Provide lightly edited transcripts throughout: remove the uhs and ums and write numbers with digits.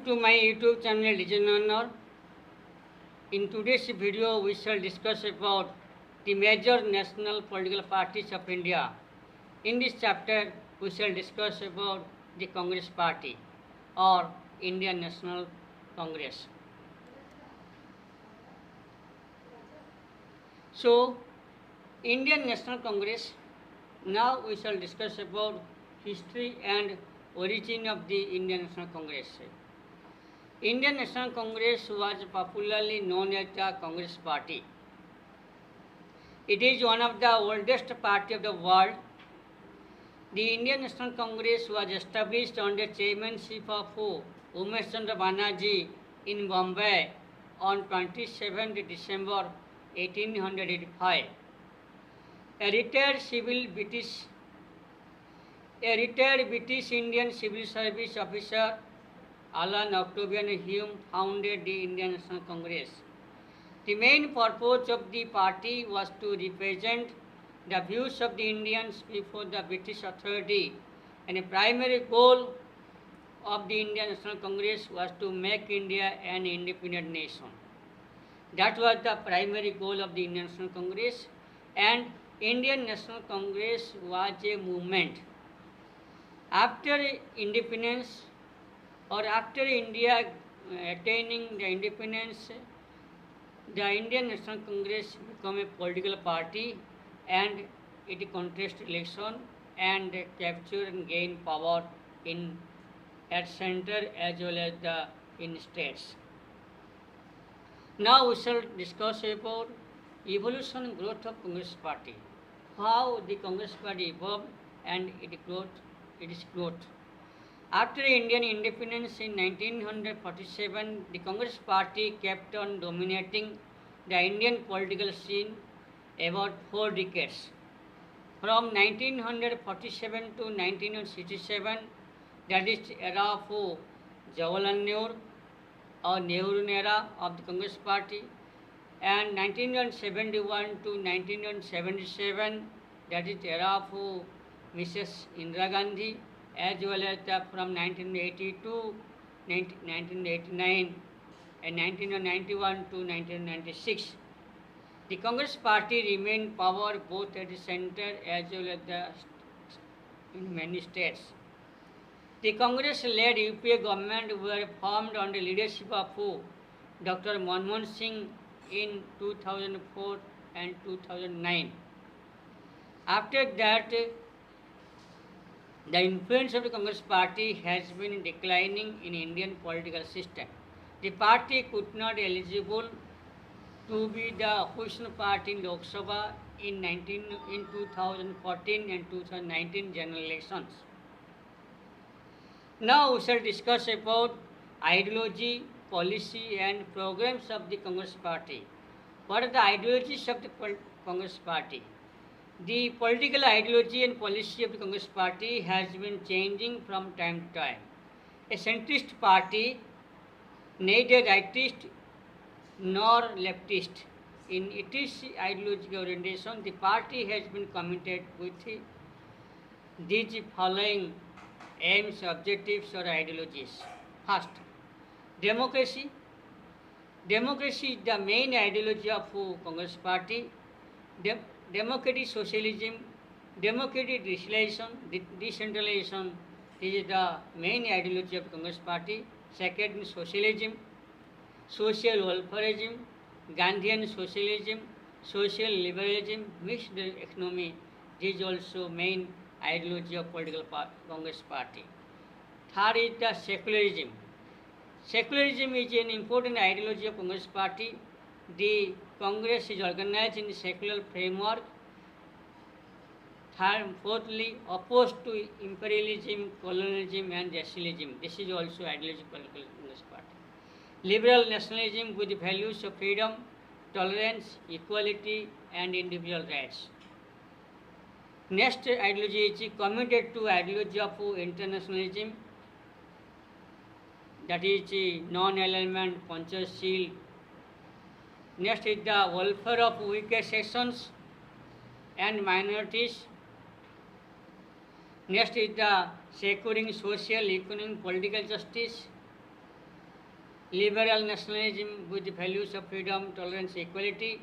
Welcome to my YouTube channel Legend Honor. In today's video, we shall discuss about the major national political parties of India. In this chapter, we shall discuss about the Congress Party or Indian National Congress. So, Indian National Congress, now we shall discuss about history and origin of the Indian National Congress. Indian National Congress was popularly known as the Congress Party. It is one of the oldest party of the world. The Indian National Congress was established under chairmanship of Umesh Chandra Banerjee in Bombay on 27 December 1885. A retired British Indian civil service officer, Alan Octavian Hume, founded the Indian National Congress. The main purpose of the party was to represent the views of the Indians before the British authority, and a primary goal of the Indian National Congress was to make India an independent nation. That was the primary goal of the Indian National Congress, and Indian National Congress was a movement. After independence, or after India attaining the independence, the Indian National Congress became a political party and it contested election and captured and gained power at center as well as in states. Now we shall discuss about evolution and growth of Congress Party, how the Congress Party evolved and its growth. After Indian independence in 1947, the Congress Party kept on dominating the Indian political scene about 4 decades. From 1947 to 1967, that is the era of Jawaharlal Nehru or Nehru era of the Congress Party, and 1971 to 1977, that is the era of Mrs. Indira Gandhi, as well as from 1980 to 1989 and 1991 to 1996. The Congress Party remained power both at the center as well as in many states. The Congress-led UPA government were formed under leadership of Dr. Manmohan Singh in 2004 and 2009. After that, the influence of the Congress Party has been declining in Indian political system. The party could not eligible to be the opposition party in Lok Sabha in 2014 and 2019 general elections. Now we shall discuss about ideology, policy and programs of the Congress Party. What are the ideologies of the Congress Party? The political ideology and policy of the Congress Party has been changing from time to time. A centrist party, neither rightist nor leftist. In its ideological orientation, the party has been committed with these following aims, objectives or ideologies. First, democracy. Democracy is the main ideology of Congress Party. Democratic socialism, democratic decentralization is the main ideology of Congress Party. Second, socialism, social welfareism, Gandhian socialism, social liberalism, mixed economy. This is also main ideology of political Congress Party. Third is the secularism. Secularism is an important ideology of Congress Party. The Congress is organized in the secular framework. Fourthly, opposed to imperialism, colonialism and racialism. This is also ideology of political Congress Party. Liberal nationalism with the values of freedom, tolerance, equality and individual rights. Next ideology is committed to ideology of internationalism, that is non-alignment, Panchashil. Next is the welfare of weaker sections and minorities. Next is the securing social, economic, political justice. liberal nationalism with the values of freedom, tolerance, equality,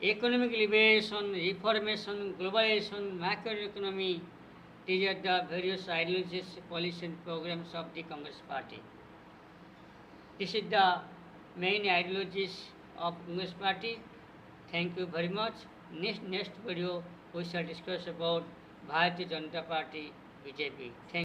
economic liberation, reformation, globalization, macroeconomy. These are the various ideologies, policies and programs of the Congress Party. This is the main ideologies of Congress Party. Thank you very much. Next video we shall discuss about Bharatiya Janata Party BJP. Thank